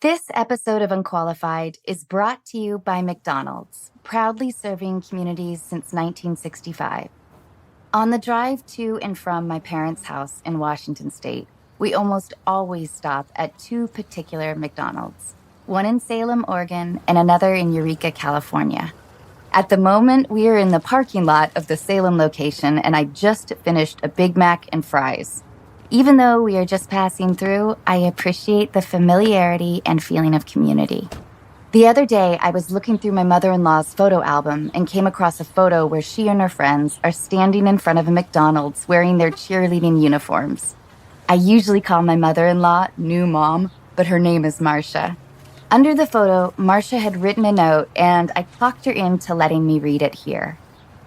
This episode of Unqualified is brought to you by McDonald's, proudly serving communities since 1965. On the drive to and from my parents' house in Washington State, we almost always stop at two particular McDonald's, one in Salem, Oregon, and another in Eureka, California. At the moment, we are in the parking lot of the Salem location, and I just finished a Big Mac and fries. Even though we are just passing through, I appreciate the familiarity and feeling of community. The other day, I was looking through my mother-in-law's photo album and came across a photo where she and her friends are standing in front of a McDonald's wearing their cheerleading uniforms. I usually call my mother-in-law New Mom, but her name is Marcia. Under the photo, Marcia had written a note, and I talked her into letting me read it here.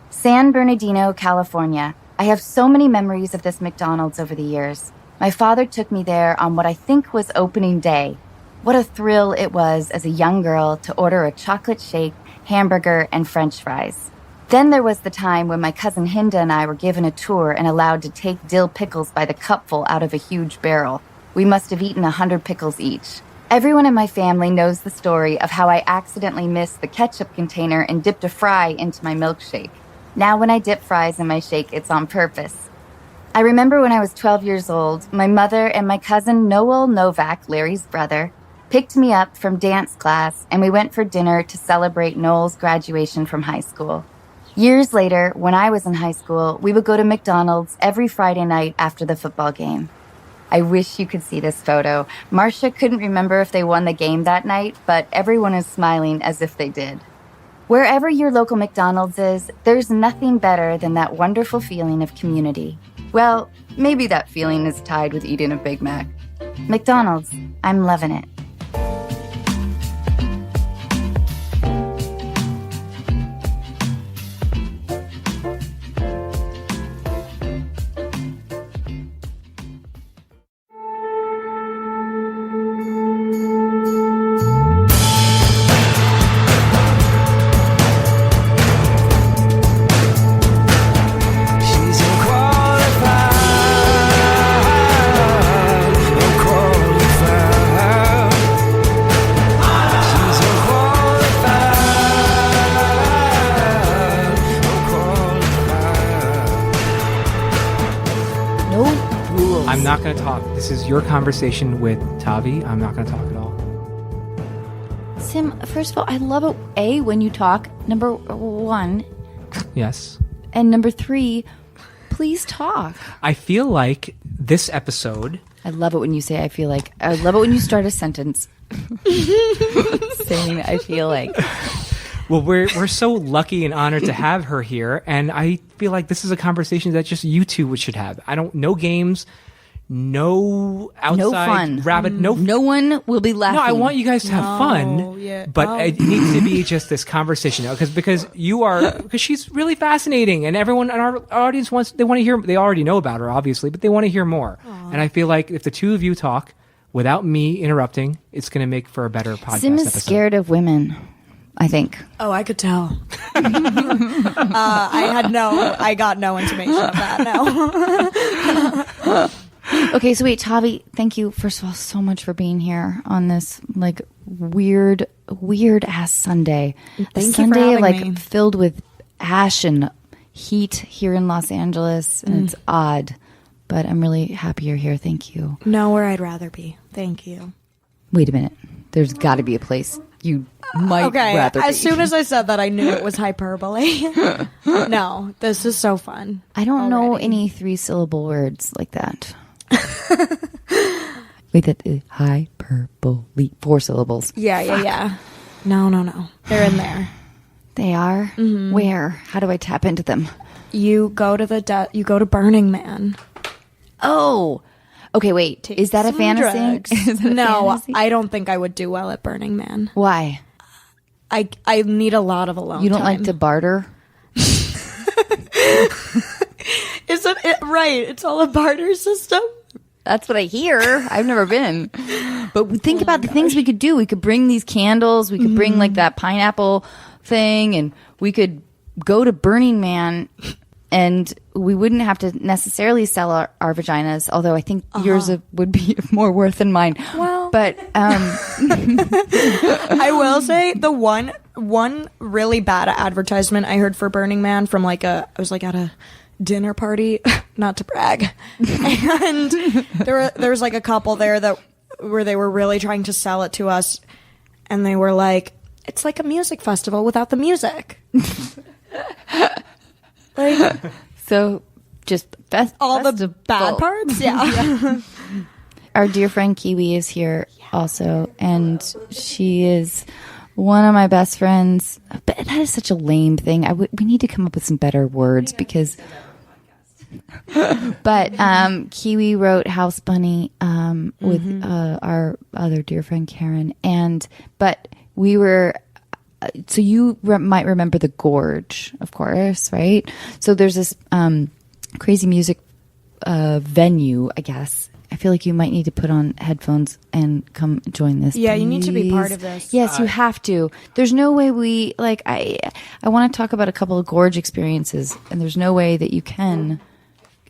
San Bernardino, California. I have so many memories of this McDonald's over the years. My father took me there on what I think was opening day. What a thrill it was as a young girl to order a chocolate shake, hamburger, and French fries. Then there was the time when my cousin Hinda and I were given a tour and allowed to take dill pickles by the cupful out of a huge barrel. We must have eaten 100 pickles each. Everyone in my family knows the story of how I accidentally missed the ketchup container and dipped a fry into my milkshake. Now when I dip fries in my shake, it's on purpose. I remember when I was 12 years old, my mother and my cousin Noel Novak, Larry's brother, picked me up from dance class and we went for dinner to celebrate Noel's graduation from high school. Years later, when I was in high school, we would go to McDonald's every Friday night after the football game. I wish you could see this photo. Marcia couldn't remember if they won the game that night, but everyone is smiling as if they did. Wherever your local McDonald's is, there's nothing better than that wonderful feeling of community. Well, maybe that feeling is tied with eating a Big Mac. McDonald's, I'm loving it. I'm not going to talk. This is your conversation with Tavi. I'm not going to talk at all. Sim, first of all, I love it, A, when you talk, number one. Yes. And number three, please talk. I feel like this episode... I love it when you say I feel like. I love it when you start a sentence saying I feel like. Well, we're so lucky and honored to have her here, and I feel like this is a conversation that just you two should have. No games, no outside no fun. Rabbit, no one will be laughing. No, I want you guys to have fun, but it needs to be just this conversation because she's really fascinating, and everyone in our audience want to hear. They already know about her, obviously, but they want to hear more. And I feel like if the two of you talk without me interrupting, it's going to make for a better podcast. Sim is episode. scared of women, I think. Oh, I could tell. I got no intimation of that. No. Okay, so wait, Tavi, thank you, first of all, so much for being here on this weird ass Sunday. Thank you Sunday for having me. Filled with ash and heat here in Los Angeles, and it's odd, but I'm really happy you're here. Thank you. Know where I'd rather be. Thank you. Wait a minute. There's got to be a place you might rather be. As soon as I said that, I knew it was hyperbole. No, this is so fun. I don't know any 3-syllable words like that. Wait, that hyperbole. 4 syllables. Yeah. No. They're in there. They are? Mm-hmm. Where? How do I tap into them? You go to Burning Man. Oh. Okay, wait. Is that a fantasy? Fantasy? I don't think I would do well at Burning Man. Why? I need a lot of alone time. You don't like to barter? Isn't it right? It's all a barter system. That's what I hear. I've never been. But think about the things we could do. We could bring these candles. We could bring that pineapple thing, and we could go to Burning Man And we wouldn't have to necessarily sell our vaginas, although I think yours would be more worth than mine. Well, but I will say the one really bad advertisement I heard for Burning Man from I was like at a dinner party, not to brag, and there was like a couple there where they were really trying to sell it to us, and they were like, it's like a music festival without the music. Like, so just all the bad parts. Yeah. Our dear friend Kiwi is here also, and she is one of my best friends. But that is such a lame thing. We need to come up with some better words because. But Kiwi wrote House Bunny with our other dear friend Karen, but we were. So you might remember the Gorge, of course, right? So there's this crazy music venue, I guess. I feel like you might need to put on headphones and come join this. Yeah, please. you need to be part of this. Yes, you have to. There's no way we I want to talk about a couple of Gorge experiences, and there's no way that you can.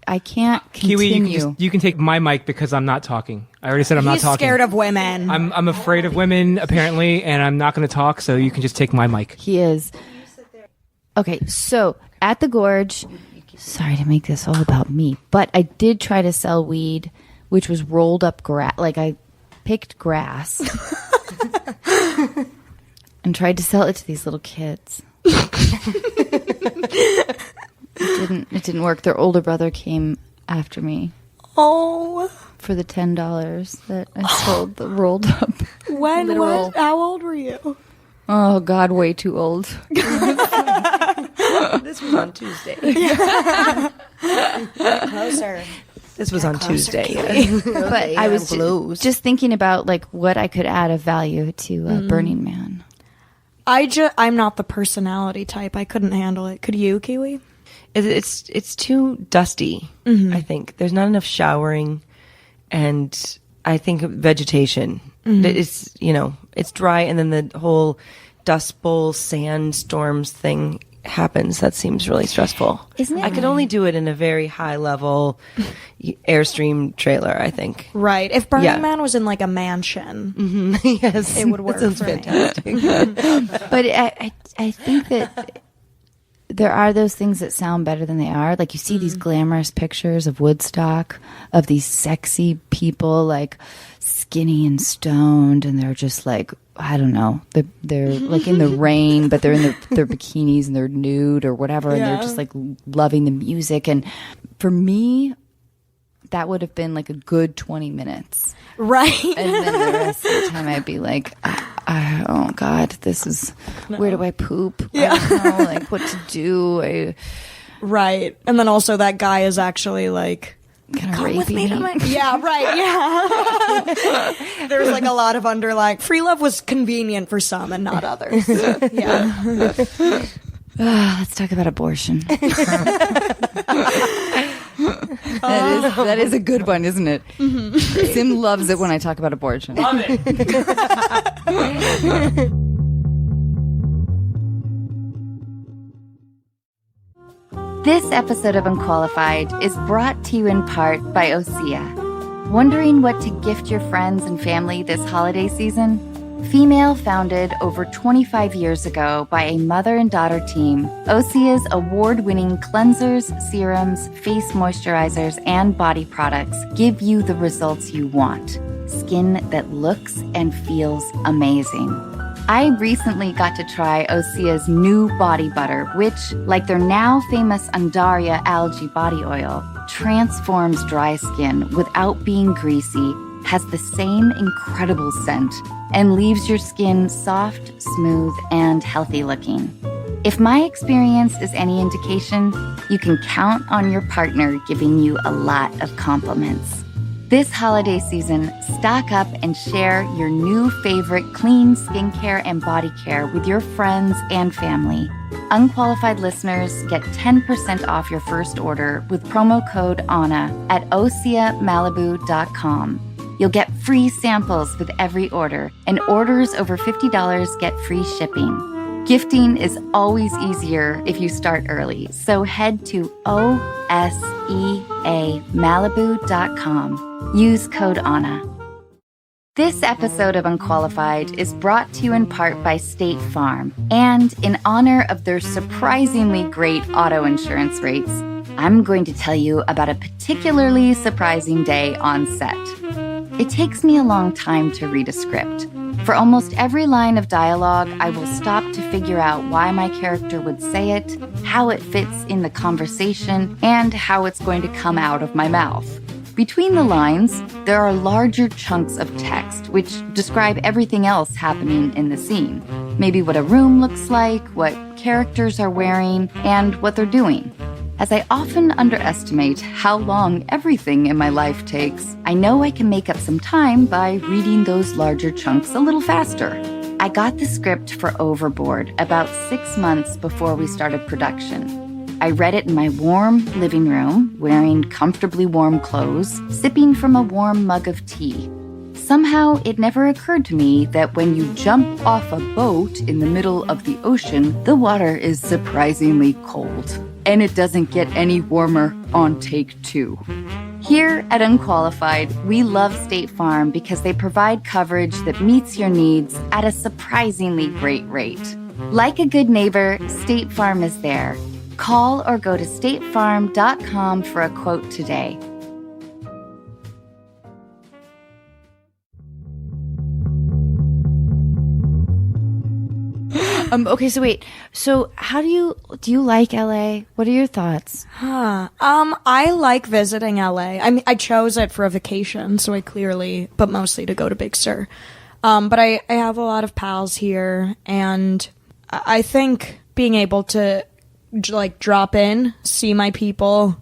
I can't continue. Kiwi, you can take my mic because I'm not talking. I already said I'm not talking. He's scared of women. I'm afraid of women, apparently, and I'm not going to talk, so you can just take my mic. He is. Okay, so at the Gorge, sorry to make this all about me, but I did try to sell weed, which was rolled up grass. Like I picked grass and tried to sell it to these little kids. It didn't work. Their older brother came after me. Oh. For the $10 that I sold the rolled up. When? How old were you? Oh, God, way too old. This was on Tuesday. Closer. This was on Tuesday. But I was just thinking about what I could add of value to Burning Man. I'm not the personality type. I couldn't handle it. Could you, Kiwi? It's too dusty. I think there's not enough showering, and I think vegetation. It's it's dry, and then the whole Dust Bowl sandstorms thing happens. That seems really stressful. Isn't it? I could only do it in a very high level Airstream trailer, I think. Right. If Burning Man was in a mansion, yes, it would work. That sounds for fantastic. Me. But I think that there are those things that sound better than they are. Like you see these glamorous pictures of Woodstock, of these sexy people skinny and stoned, and they're just I don't know, they're in the rain, but they're in their bikinis and they're nude or whatever, and they're just loving the music. And for me, that would have been a good 20 minutes. Right. And then the rest of the time I'd be oh God, this is, where do I poop? Yeah. I don't know, what to do. Right. And then also that guy is actually kind of come with raping me. me. Yeah, right. Yeah. There's a lot of underlying. Free love was convenient for some and not others. Yeah. Let's talk about abortion. That is a good one, isn't it? Mm-hmm. Sim loves it when I talk about abortion. Love it. This episode of Unqualified is brought to you in part by Osea. Wondering what to gift your friends and family this holiday season? Female founded over 25 years ago by a mother and daughter team, Osea's award-winning cleansers, serums, face moisturizers, and body products give you the results you want. Skin that looks and feels amazing. I recently got to try Osea's new body butter, which, like their now famous Undaria algae body oil, transforms dry skin without being greasy, has the same incredible scent, and leaves your skin soft, smooth, and healthy looking. If my experience is any indication, you can count on your partner giving you a lot of compliments. This holiday season, stock up and share your new favorite clean skincare and body care with your friends and family. Unqualified listeners get 10% off your first order with promo code ANNA at OseaMalibu.com. You'll get free samples with every order, and orders over $50 get free shipping. Gifting is always easier if you start early, so head to OSEAMalibu.com. Use code ANNA. This episode of Unqualified is brought to you in part by State Farm, and in honor of their surprisingly great auto insurance rates, I'm going to tell you about a particularly surprising day on set. It takes me a long time to read a script. For almost every line of dialogue, I will stop to figure out why my character would say it, how it fits in the conversation, and how it's going to come out of my mouth. Between the lines, there are larger chunks of text which describe everything else happening in the scene. Maybe what a room looks like, what characters are wearing, and what they're doing. As I often underestimate how long everything in my life takes, I know I can make up some time by reading those larger chunks a little faster. I got the script for Overboard about 6 months before we started production. I read it in my warm living room, wearing comfortably warm clothes, sipping from a warm mug of tea. Somehow, it never occurred to me that when you jump off a boat in the middle of the ocean, the water is surprisingly cold. And it doesn't get any warmer on take 2. Here at Unqualified, we love State Farm because they provide coverage that meets your needs at a surprisingly great rate. Like a good neighbor, State Farm is there. Call or go to statefarm.com for a quote today. Okay, so wait. So how do you like LA? What are your thoughts? I like visiting LA. I mean, I chose it for a vacation, so but mostly to go to Big Sur. But I have a lot of pals here, and I think being able to like drop in, see my people,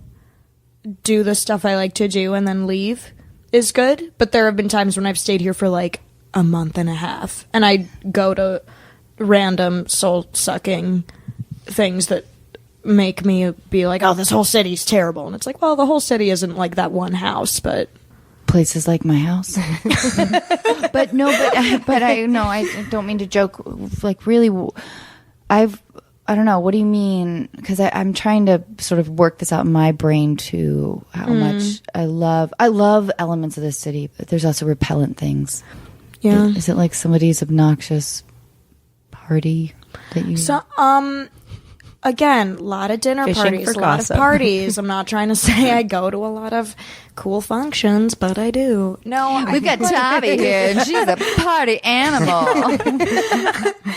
do the stuff I like to do, and then leave is good. But there have been times when I've stayed here for like a month and a half, and I go to random soul-sucking things that make me be like, oh, this whole city's terrible. And it's like, well, the whole city isn't like that one house, but... Places like my house. But I don't mean to joke. Like, really, I don't know. What do you mean? Because I'm trying to sort of work this out in my brain too, how much I love elements of this city, but there's also repellent things. Yeah. Is it like somebody's obnoxious party that you... So, again, a lot of dinner Fishing parties, for a lot gossip. of parties. I'm not trying to say I go to a lot of cool functions, but I do. No, We've got Tavi here, and she's a party animal.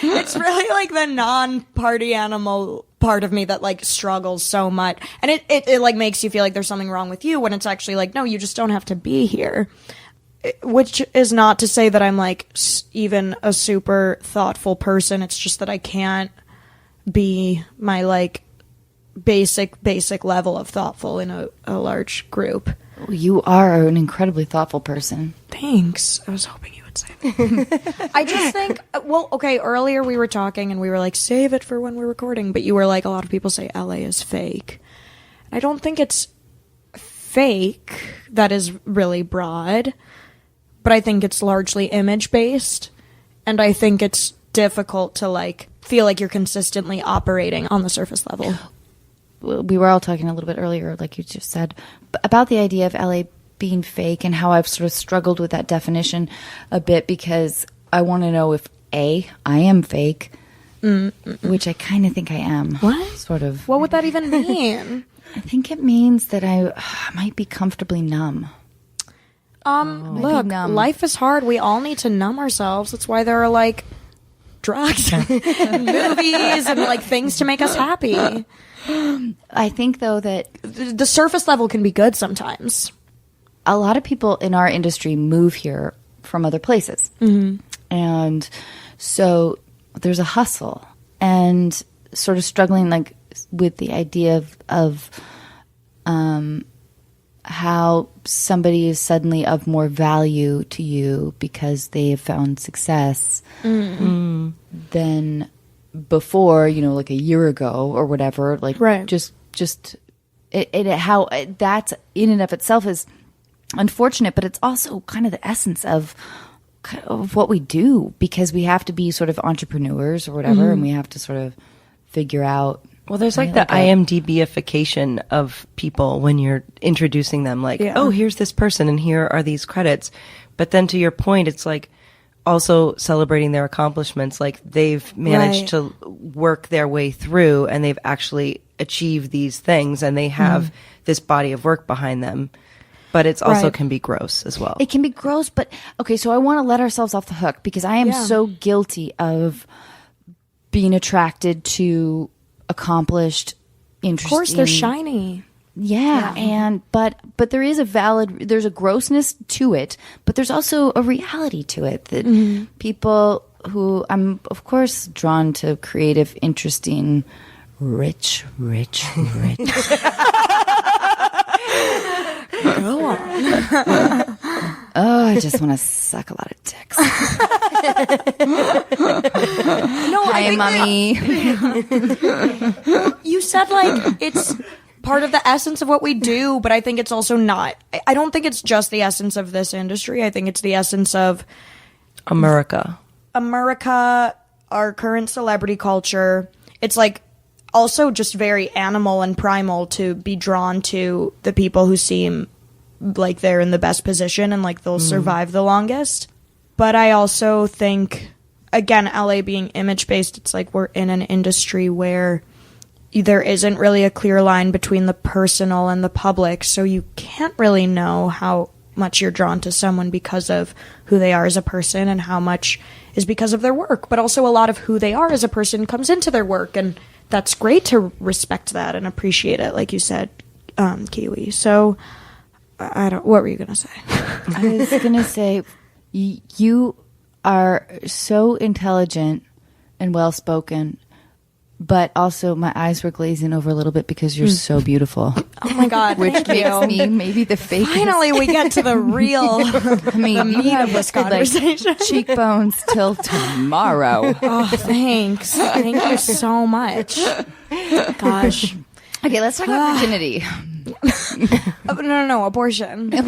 It's really like the non-party animal part of me that like struggles so much, and it like makes you feel like there's something wrong with you when it's actually like, no, you just don't have to be here. Which is not to say that I'm like even a super thoughtful person. It's just that I can't be my like basic level of thoughtful in a large group. You are an incredibly thoughtful person. Thanks. I was hoping you would say that. I just think, well, okay, earlier we were talking and we were like, save it for when we're recording. But you were like, a lot of people say LA is fake. I don't think it's fake. That is really broad. But I think it's largely image-based. And I think it's difficult to like feel like you're consistently operating on the surface level. We were all talking a little bit earlier, like you just said, about the idea of LA being fake and how I've sort of struggled with that definition a bit because I want to know if I am fake, which I kind of think I am. What? Sort of. What would that even mean? I think it means that I might be comfortably numb. Look, life is hard. We all need to numb ourselves. That's why there are like drugs and movies and like things to make us happy. I think though that The surface level can be good sometimes. a lot of people in our industry move here from other places. And so there's a hustle and sort of struggling like with the idea of how somebody is suddenly of more value to you because they have found success than before, you know, like a year ago or whatever. Like, right. just how that's in and of itself is unfortunate, but it's also kind of the essence of of what we do, because we have to be sort of entrepreneurs or whatever, and we have to sort of figure out. Well, there's like the IMDb-ification of people when you're introducing them, like, oh, here's this person and here are these credits. But then to your point, it's like also celebrating their accomplishments. Like they've managed to work their way through and they've actually achieved these things and they have this body of work behind them. But it's also can be gross as well. It can be gross, but okay, so I want to let ourselves off the hook because I am so guilty of being attracted to accomplished, interesting. Of course, they're shiny. Yeah, and but there is there's a grossness to it, but there's also a reality to it that people who I'm of course drawn to creative, interesting, rich. Go on. Oh, I just want to suck a lot of dicks. No, Hi, mommy. You said like it's part of the essence of what we do, but I think it's also not. I don't think it's just the essence of this industry. I think it's the essence of America, our current celebrity culture. It's like also just very animal and primal to be drawn to the people who seem like they're in the best position and like they'll survive the longest. But I also think, again, LA being image-based, it's like we're in an industry where there isn't really a clear line between the personal and the public, so you can't really know how much you're drawn to someone because of who they are as a person and how much is because of their work. But also a lot of who they are as a person comes into their work, and that's great to respect that and appreciate it, like you said, Kiwi. So, what were you going to say? I was going to say, you are so intelligent and well-spoken, but also my eyes were glazing over a little bit because you're so beautiful. Oh my God, which thank makes you. me maybe the fake. Finally, we get to the real, I mean, the meat of this conversation. Like, cheekbones till tomorrow. Oh, thanks. Thank you so much. Gosh. Okay, let's talk about virginity. No, abortion. Yay,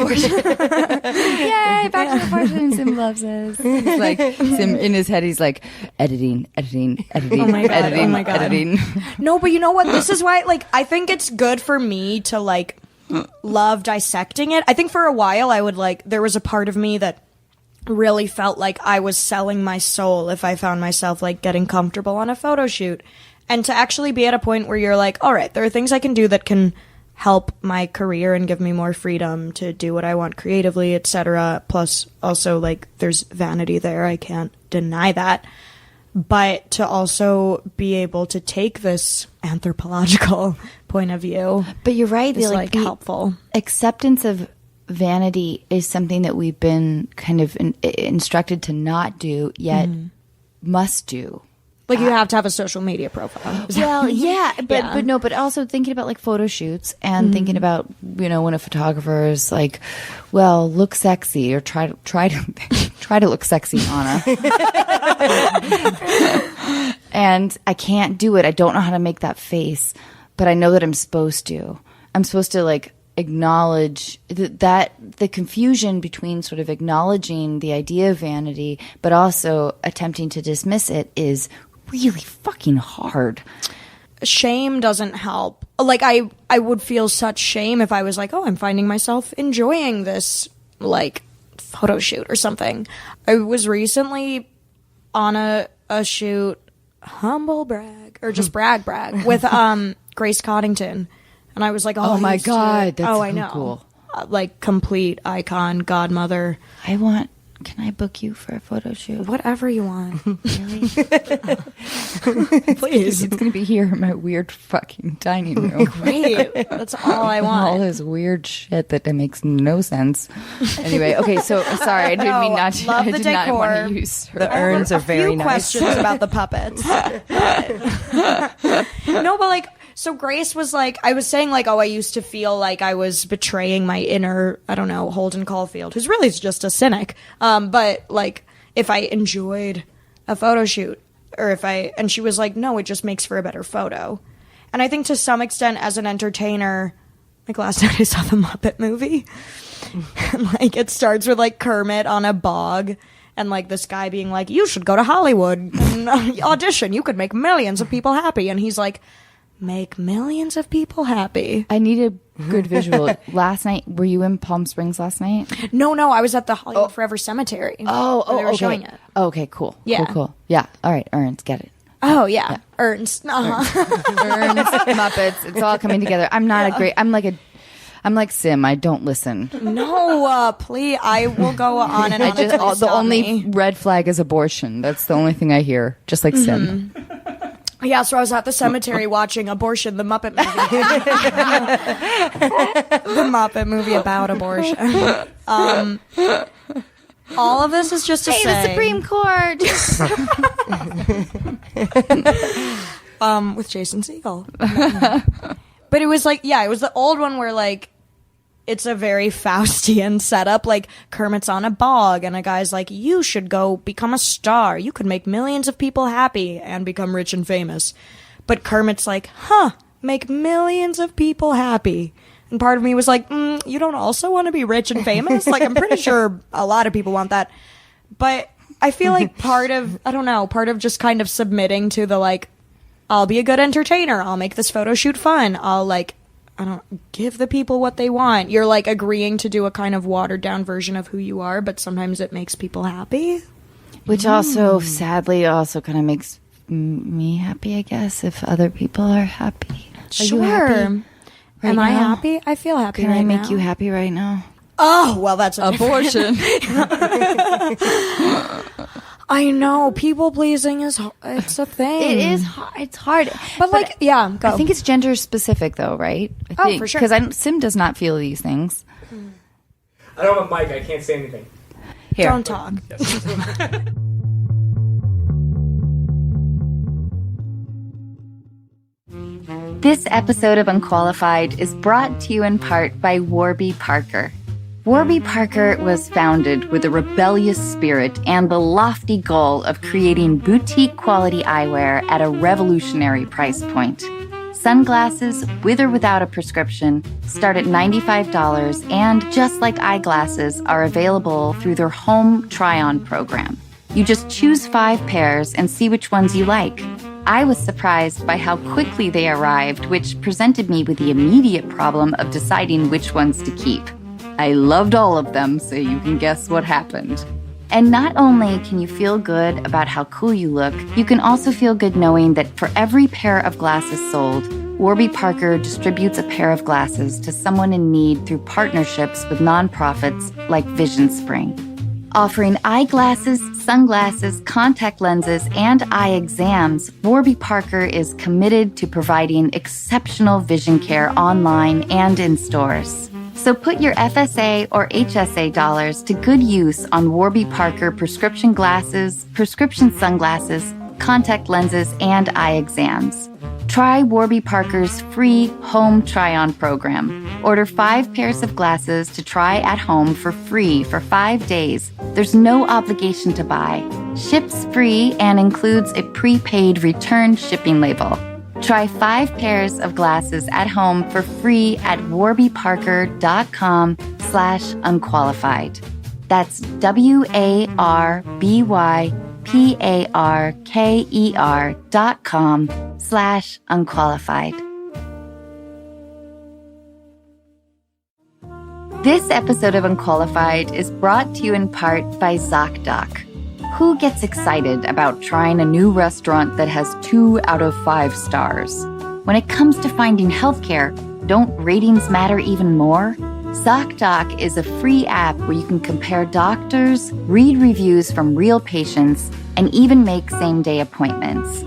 back to abortion. Sim loves us. He's like, Sim, in his head, he's like, editing. Oh my God. Editing. No, but you know what? This is why, like, I think it's good for me to, like, love dissecting it. I think for a while I would, like, there was a part of me that really felt like I was selling my soul if I found myself, like, getting comfortable on a photo shoot. And to actually be at a point where you're like, all right, there are things I can do that can help my career and give me more freedom to do what I want creatively, etc. Plus, also, like, there's vanity there. I can't deny that. But to also be able to take this anthropological point of view, but you're right, is, like, helpful. Acceptance of vanity is something that we've been kind of instructed to not do, yet must do. Like, you have to have a social media profile. Well, yeah, but also thinking about, like, photo shoots and thinking about, you know, when a photographer is like, well, look sexy, or try to look sexy, Anna. And I can't do it. I don't know how to make that face, but I know that I'm supposed to. I'm supposed to, like, acknowledge that the confusion between sort of acknowledging the idea of vanity, but also attempting to dismiss it is really fucking hard. Shame doesn't help. Like, I would feel such shame if I was like, oh, I'm finding myself enjoying this, like, photo shoot or something. I was recently on a shoot, humble brag, or just brag, with Grace Coddington. And I was like, oh my God, that's I know. Cool. Like, complete icon, godmother. Can I book you for a photo shoot? Whatever you want. Really? Please. It's going to be here in my weird fucking dining room. Great. That's all I want. All this weird shit that makes no sense. Anyway, okay, so sorry, I didn't mean not to. Love I the did decor. not want to use her. The urns are very few nice. questions about the puppets. No, but, like, so Grace was like, I was saying, like, oh, I used to feel like I was betraying my inner, I don't know, Holden Caulfield, who's really just a cynic. But, like, if I enjoyed a photo shoot, or and she was like, no, it just makes for a better photo. And I think to some extent, as an entertainer, like, last night I saw the Muppet movie. And, like, it starts with, like, Kermit on a bog. and like this guy being like, you should go to Hollywood and audition, you could make millions of people happy, and he's like, make millions of people happy. I need a good visual. Last night, were you in Palm Springs last night? No, I was at the Hollywood Forever Cemetery. They were okay. showing it. Okay, cool. Yeah. Cool. Yeah. All right, Ernst, get it. Oh yeah. Ernst. Ernst, Muppets. It's all coming together. I'm like Sim. I don't listen. No, please. I will go on and on. The only red flag is abortion. That's the only thing I hear. Just like Sim. Yeah, so I was at the cemetery watching Abortion, the Muppet movie. The Muppet movie about abortion. All of this is just to say... the Supreme Court! With Jason Segel. But it was like, it was the old one where like, it's a very Faustian setup. Like, Kermit's on a bog, and a guy's like, you should go become a star. You could make millions of people happy and become rich and famous. But Kermit's like, make millions of people happy. And part of me was like, you don't also want to be rich and famous? Like, I'm pretty sure a lot of people want that. But I feel like part of just kind of submitting to the, like, I'll be a good entertainer. I'll make this photo shoot fun. I'll, like, give the people what they want. You're like agreeing to do a kind of watered down version of who you are, but sometimes it makes people happy. Which also, sadly, also kind of makes me happy, I guess, if other people are happy. Are you happy Am I happy? I feel happy Can right I make now. you happy right now? Oh, well, that's abortion. I know, people pleasing it's a thing. It is. It's hard. But like, go. I think it's gender specific, though, right? I think, for sure. Because Sim does not feel these things. I don't have a mic. I can't say anything. Here. Don't talk. This episode of Unqualified is brought to you in part by Warby Parker. Warby Parker was founded with a rebellious spirit and the lofty goal of creating boutique quality eyewear at a revolutionary price point. Sunglasses, with or without a prescription, start at $95 and, just like eyeglasses, are available through their home try-on program. You just choose 5 pairs and see which ones you like. I was surprised by how quickly they arrived, which presented me with the immediate problem of deciding which ones to keep. I loved all of them, so you can guess what happened. And not only can you feel good about how cool you look, you can also feel good knowing that for every pair of glasses sold, Warby Parker distributes a pair of glasses to someone in need through partnerships with nonprofits like Vision Spring. Offering eyeglasses, sunglasses, contact lenses, and eye exams, Warby Parker is committed to providing exceptional vision care online and in stores. So put your FSA or HSA dollars to good use on Warby Parker prescription glasses, prescription sunglasses, contact lenses, and eye exams. Try Warby Parker's free home try-on program. Order 5 pairs of glasses to try at home for free for 5 days. There's no obligation to buy. Ships free and includes a prepaid return shipping label. Try 5 pairs of glasses at home for free at warbyparker.com/unqualified. That's warbyparker.com/unqualified. This episode of Unqualified is brought to you in part by ZocDoc. Who gets excited about trying a new restaurant that has 2 out of 5 stars? When it comes to finding healthcare, don't ratings matter even more? ZocDoc is a free app where you can compare doctors, read reviews from real patients, and even make same-day appointments.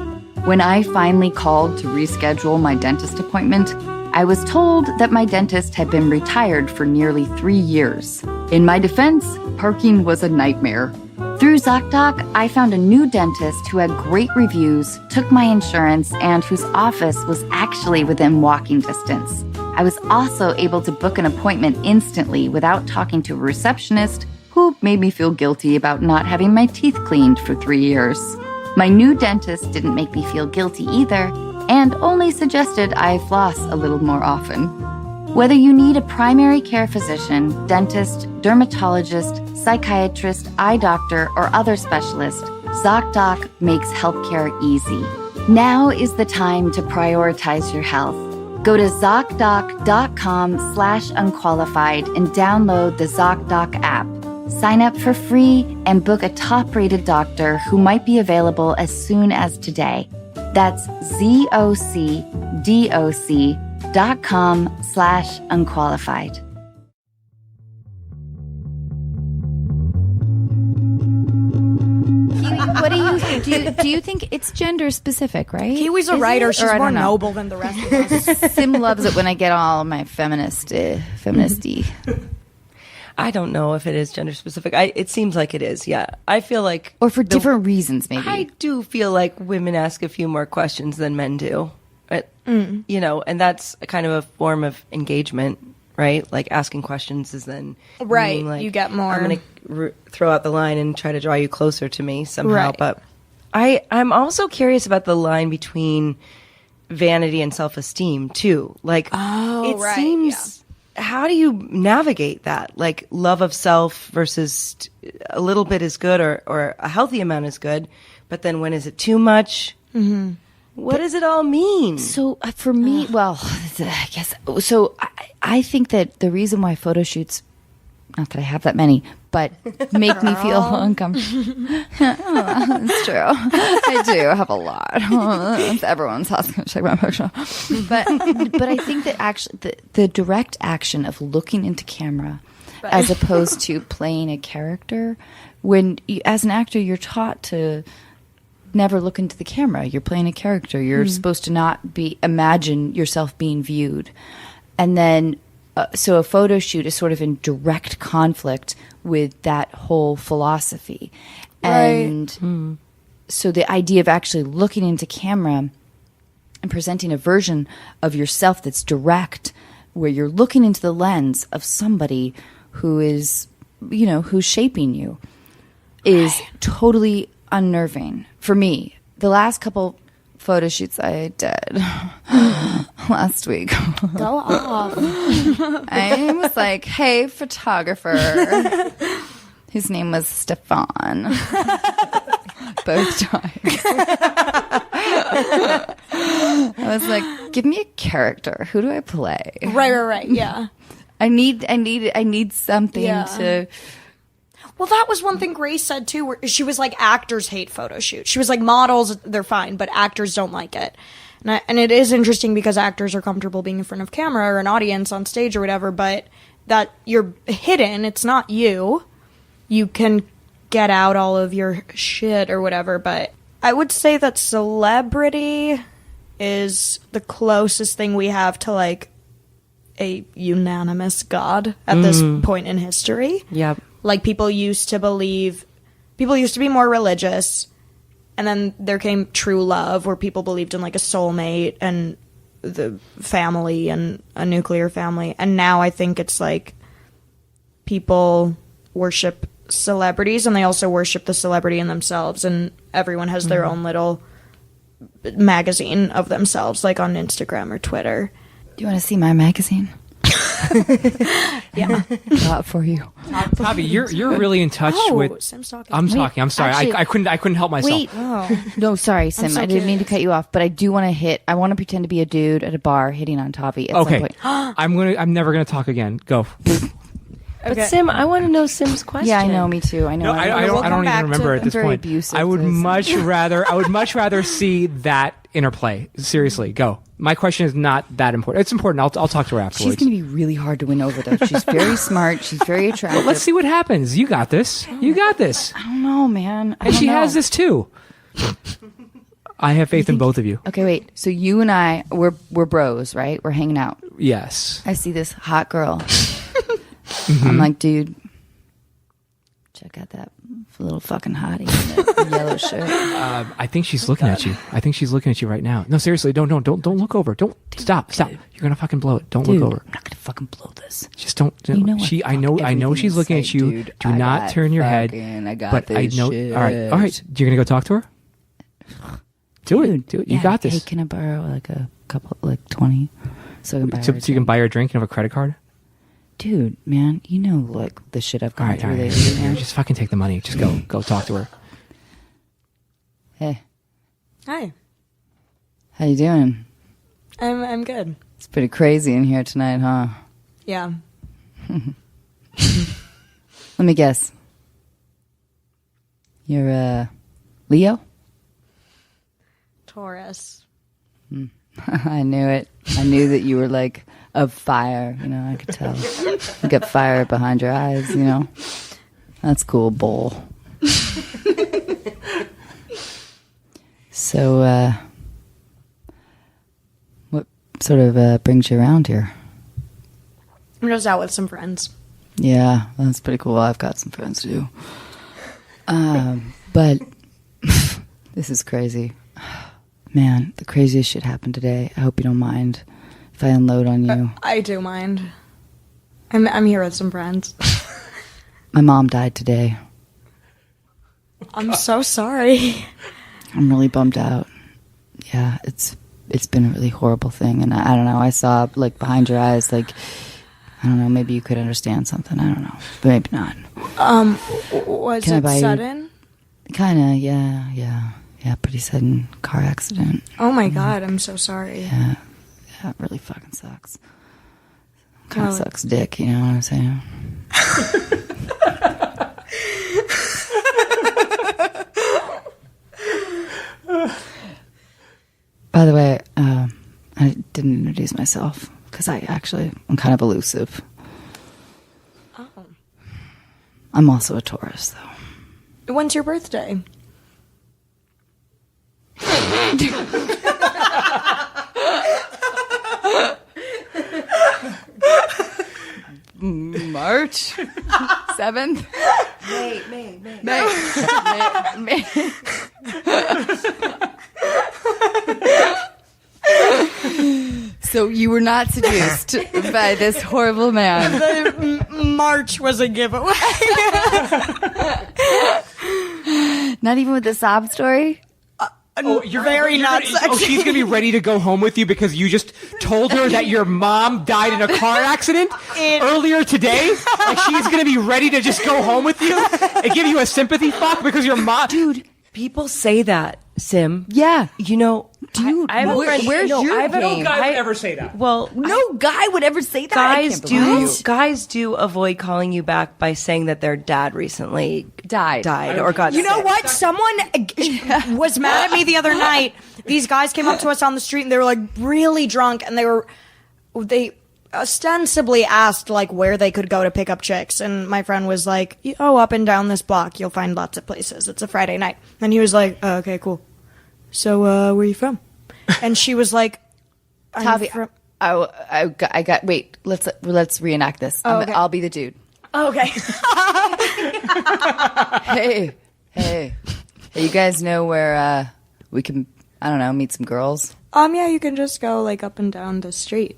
When I finally called to reschedule my dentist appointment, I was told that my dentist had been retired for nearly 3 years. In my defense, parking was a nightmare. Through ZocDoc, I found a new dentist who had great reviews, took my insurance, and whose office was actually within walking distance. I was also able to book an appointment instantly without talking to a receptionist who made me feel guilty about not having my teeth cleaned for 3 years. My new dentist didn't make me feel guilty either, and only suggested I floss a little more often. Whether you need a primary care physician, dentist, dermatologist, psychiatrist, eye doctor, or other specialist, ZocDoc makes healthcare easy. Now is the time to prioritize your health. Go to ZocDoc.com/unqualified and download the ZocDoc app. Sign up for free and book a top-rated doctor who might be available as soon as today. That's ZocDoc.com/unqualified. What do you think it's gender specific, right? Kiwi's a writer. She's more noble than the rest of us. Sim loves it when I get all my feministy. I don't know if it is gender specific. It seems like it is, yeah. I feel like... Or for different reasons, maybe. I do feel like women ask a few more questions than men do. You know, and that's a kind of a form of engagement, right? Like asking questions is then... Right, like, you get more... I'm going to throw out the line and try to draw you closer to me somehow. Right. But I'm also curious about the line between vanity and self-esteem, too. Like, it seems... Yeah. How do you navigate that? Like love of self versus a little bit is good or a healthy amount is good. But then when is it too much? Mm-hmm. What does it all mean? So for me, well, I guess, so I think that the reason why photo shoots, not that I have that many, but make me feel uncomfortable. It's true. I do have a lot. Everyone's asking to check my picture. But I think that actually the direct action of looking into camera as opposed to playing a character, when as an actor you're taught to never look into the camera. You're playing a character. You're supposed to not imagine yourself being viewed. And then so a photo shoot is sort of in direct conflict with that whole philosophy. And so the idea of actually looking into camera and presenting a version of yourself that's direct, where you're looking into the lens of somebody who is, you know, who's shaping you, is totally unnerving for me. The last couple photo shoots I did last week. Go off. I was like, hey, photographer. His name was Stefan. Both times. I was like, give me a character. Who do I play? Right. Yeah. I need something to... Well, that was one thing Grace said too, where she was like, actors hate photo shoots. She was like, models, they're fine, but actors don't like it. And it is interesting because actors are comfortable being in front of camera or an audience on stage or whatever, but that you're hidden. It's not you. You can get out all of your shit or whatever, but I would say that celebrity is the closest thing we have to like a unanimous God at this point in history. Yep. Like people used to be more religious, and then there came true love where people believed in like a soulmate and the family and a nuclear family. And now I think it's like people worship celebrities and they also worship the celebrity in themselves, and everyone has their own little magazine of themselves, like on Instagram or Twitter. Do you want to see my magazine? Yeah. Got for you. Tavi, you're really in touch with... Sim's talking. I'm talking. I'm sorry. Actually, I couldn't help myself. Wait. No, sorry, Sim. so I didn't mean to curious. cut you off, but I do want to I want to pretend to be a dude at a bar hitting on Tavi at some Okay. point. I'm never gonna talk again. Go. But Sim, I want to know Sim's question. Yeah, I know. Me too. I know. No, I don't come even back remember to- at this I'm very point. abusive I would to this. much rather see that interplay. Seriously, go. My question is not that important. It's important. I'll talk to her afterwards. She's going to be really hard to win over, though. She's very smart. She's very attractive. Let's see what happens. You got this. You got this. I don't know, man. And she has this too. I have faith in both of you. Okay, wait. So you and I, we're bros, right? We're hanging out. Yes. I see this hot girl. I'm like, dude, check out that little fucking hottie in the yellow shirt. I think she's looking at you. I think she's looking at you right now. No, seriously, don't look over. Don't stop. You're gonna fucking blow it. Don't Dude, look over. I'm not gonna fucking blow this. Just don't. You know what? She. I know Everything she's is looking at safe, you. dude. Do I not got turn your head. I got But I this know. shit. All right. You're gonna go talk to her. Do it. Do it. You Yeah, got this. Hey, can I borrow like a couple, like 20? So I can buy So her you can buy her a drink and have a credit card. dude, man, you know, like the shit I've gone through lately, man. Just fucking take the money. Just go talk to her. Hey, Hi. how you doing? I'm good. It's pretty crazy in here tonight, huh? Yeah. Let me guess. You're, Leo? Taurus. I knew it. I knew that you were like of fire, you know, I could tell. You got fire behind your eyes, you know. That's cool, bull. So, what sort of brings you around here? I'm just out with some friends. Yeah, that's pretty cool. I've got some friends too. But this is crazy. Man, the craziest shit happened today. I hope you don't mind if I unload on you. I do mind. I'm here with some friends. My mom died today. I'm so sorry. I'm really bummed out. Yeah, it's been a really horrible thing, and I don't know. I saw like behind your eyes, like I don't know. Maybe you could understand something. I don't know, but maybe not. Was Can I it buy you- sudden? Kinda, yeah. Pretty sudden car accident. Oh my god, I'm so sorry. Yeah, it really fucking sucks. Kind of Well, sucks dick, you know what I'm saying? By the way, I didn't introduce myself because I'm kind of elusive. Oh. I'm also a Taurus, though. When's your birthday? March 7th? May. So you were not seduced by this horrible man. March was a giveaway. Not even with the sob story? Oh, she's gonna be ready to go home with you because you just told her that your mom died in a car accident earlier today. Like she's gonna be ready to just go home with you and give you a sympathy fuck because your mom. Dude, people say that, Sim. Yeah. You know, Dude, I have a friend. where's no, your I have a- game? guy would ever say that. Well, No guy would ever say that. I guys can't believe you. guys do avoid calling you back by saying that their dad recently Died. or got You know sick. what? Someone was mad at me the other night. These guys came up to us on the street and they were like really drunk and they ostensibly asked like where they could go to pick up chicks, and my friend was like, "Oh, up and down this block, you'll find lots of places. It's a Friday night." And he was like, oh, "Okay, cool. So, where are you from?" And she was like, "I'm Tavi, from-" I got. Wait, let's reenact this. okay. I'll be the dude. Oh, okay. Hey, you guys know where we can? I don't know, meet some girls. Yeah, you can just go like up and down the street.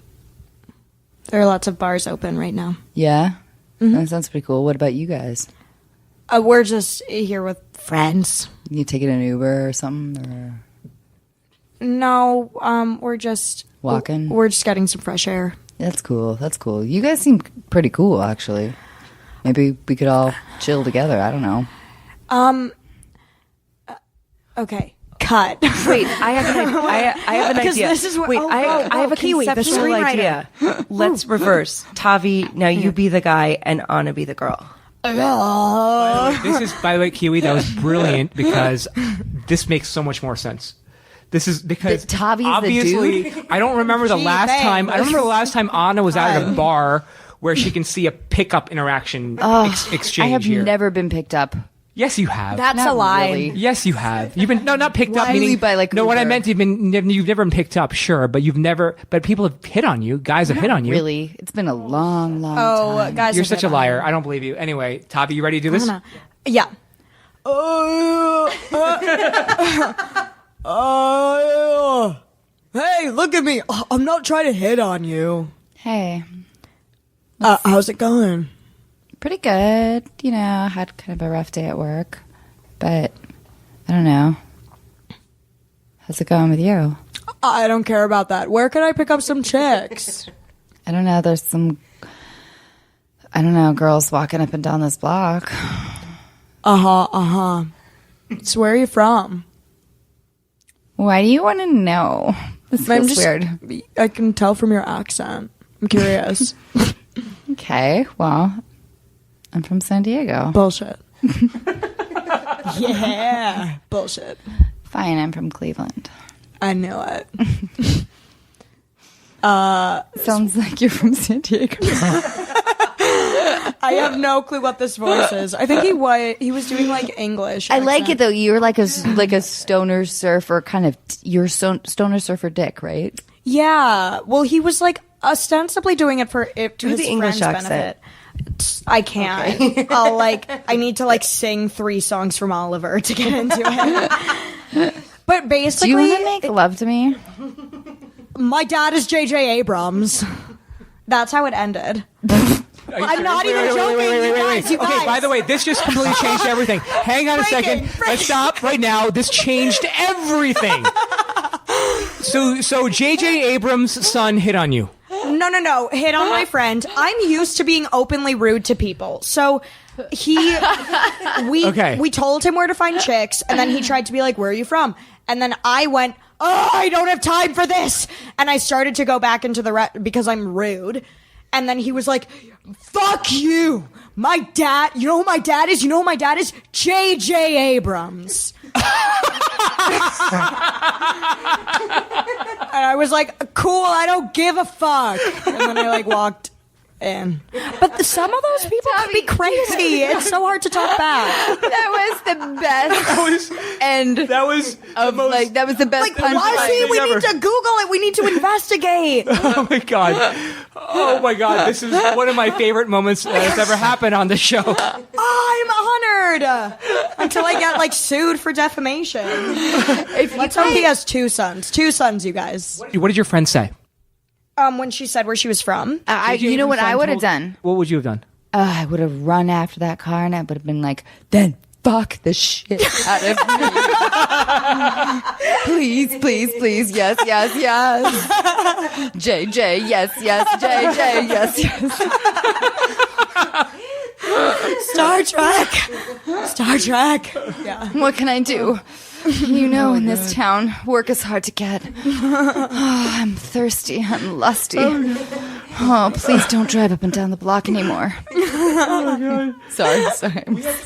There are lots of bars open right now. Yeah, that sounds pretty cool. What about you guys? We're just here with friends. You taking an Uber or something, or No, we're just walking? We're just getting some fresh air. That's cool. That's cool. You guys seem pretty cool, actually. Maybe we could all chill together. I don't know. Okay, cut. Wait, I have an Because idea. this is what- Wait, oh, I have a Kiwi, the conceptual screenwriter. idea. Let's reverse. Tavi, now you be the guy and Anna be the girl. This is, by the way, Kiwi, that was brilliant because this makes so much more sense. This is because That Tavi's the obviously dude? I don't remember the last time. I don't remember the last time Anna was out at a bar where she can see a pickup interaction exchange. I have here. never been picked up. Yes, you have. That's Not a lie. really. Yes, you have. You've been not picked up. Why? Meaning, By, like, no, what I Uber. meant you've never been picked up. Sure, but you've never. But people have hit on you. Guys have hit on you. Really, it's been a long time. Guys, You're have such a hit on liar. me. I don't believe you. Anyway, Tavi, you ready to do this? Yeah. Hey, look at me. I'm not trying to hit on you. Hey, How's it going? pretty good. You know, I had kind of a rough day at work, but I don't know. How's it going with you? I don't care about that. Where can I pick up some chicks? I don't know. There's some I don't know, girls walking up and down this block. So where are you from? Why do you want to know? This feels weird. I can tell from your accent. I'm curious. Okay, well, I'm from San Diego. Bullshit. Yeah. Bullshit. Fine, I'm from Cleveland. I knew it. Sounds like you're from San Diego. I have no clue what this voice is. I think he was doing like English. I like it though. You're like a stoner surfer kind of. You're stoner surfer dick, right? Yeah. Well, he was like ostensibly doing it to his the English friend's accent. benefit. I can't. Okay. I need to like sing 3 songs from Oliver to get into it. But basically, Do you want to make love to me? my dad is J.J. Abrams. That's how it ended. I'm not even joking. Wait. You guys. Okay, by the way, this just completely changed everything. Hang on a second. Let's stop right now. This changed everything. So J.J. Abrams' son hit on you. No. Hit on my friend. I'm used to being openly rude to people. So we told him where to find chicks, and then he tried to be like, where are you from? And then I went, I don't have time for this. And I started to go back into because I'm rude. And then he was like, fuck you. My dad, you know who my dad is? You know who my dad is? J.J. Abrams. And I was like, cool, I don't give a fuck. And then I like walked in. But some of those people can be crazy. It's so hard to talk back. That was the best. That was the best Like, punchline. Wazzy, we need to Google it. We need to investigate. Oh my god, this is one of my favorite moments that has ever happened on the show. I'm honored. Until I get like sued for defamation. Let's hope he has 2 sons. 2 sons, you guys. What did your friend say? When she said where she was from. You know what I would have done? What would you have done? I would have run after that car, and I would have been like, then fuck the shit out of me. Please, yes. JJ, yes, JJ, yes. Star Trek. Yeah. What can I do? You know, in this town, work is hard to get. Oh, I'm thirsty. I'm lusty. Oh, please don't drive up and down the block anymore. Oh, Sorry.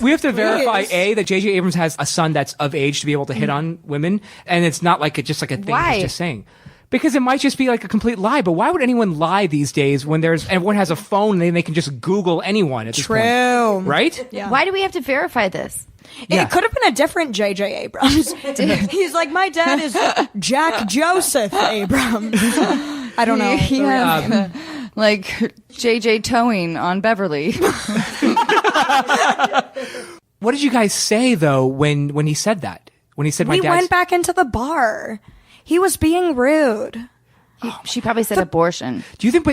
We have to verify, A, that J.J. Abrams has a son that's of age to be able to hit on women, and it's not like just like a thing Why? he's just saying. Because it might just be like a complete lie, but why would anyone lie these days when everyone has a phone and they can just Google anyone at this point? True. Right? Yeah. Why do we have to verify this? It could have been a different J.J. Abrams. He's like, my dad is Jack Joseph Abrams. I don't know. He has, like JJ Towing on Beverly. What did you guys say though when he said that? When he said we went back into the bar. He was being rude. She probably said abortion. Do you think?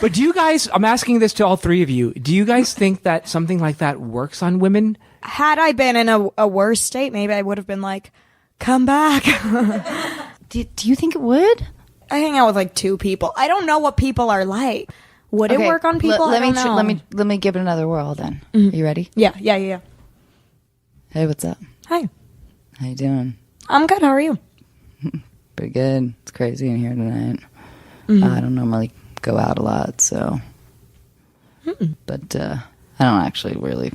But do you guys? I'm asking this to all 3 of you. Do you guys think that something like that works on women? Had I been in a worse state, maybe I would have been like, come back. Do you think it would? I hang out with like 2 people. I don't know what people are like. Would it work on people? Let me give it another whirl then. Mm-hmm. Are you ready? Yeah. Hey, what's up? Hi. How you doing? I'm good. How are you? Pretty good. It's crazy in here tonight. I don't normally go out a lot, so. But I don't actually really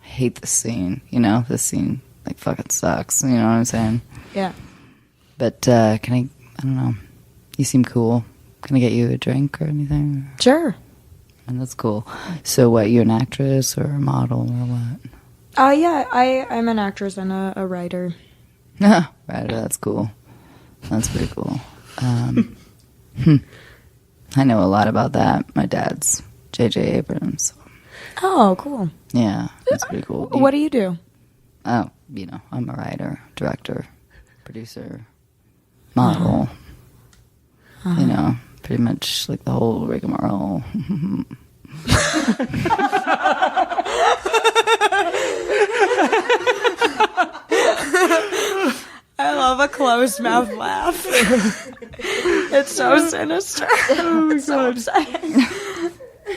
hate the scene. You know, this scene like fucking sucks. You know what I'm saying? Yeah. But can I don't know. You seem cool. Can I get you a drink or anything? Sure. And that's cool. So what, you an actress or a model or what? Yeah, I'm an actress and a writer. Writer, that's cool. That's pretty cool. I know a lot about that. My dad's J.J. Abrams. Oh, cool. Yeah, that's pretty cool. What do you do? Oh, you know, I'm a writer, director, producer, model. You know, pretty much like the whole rigmarole. I love a closed mouth laugh. It's so sinister. Oh my God. So upsetting.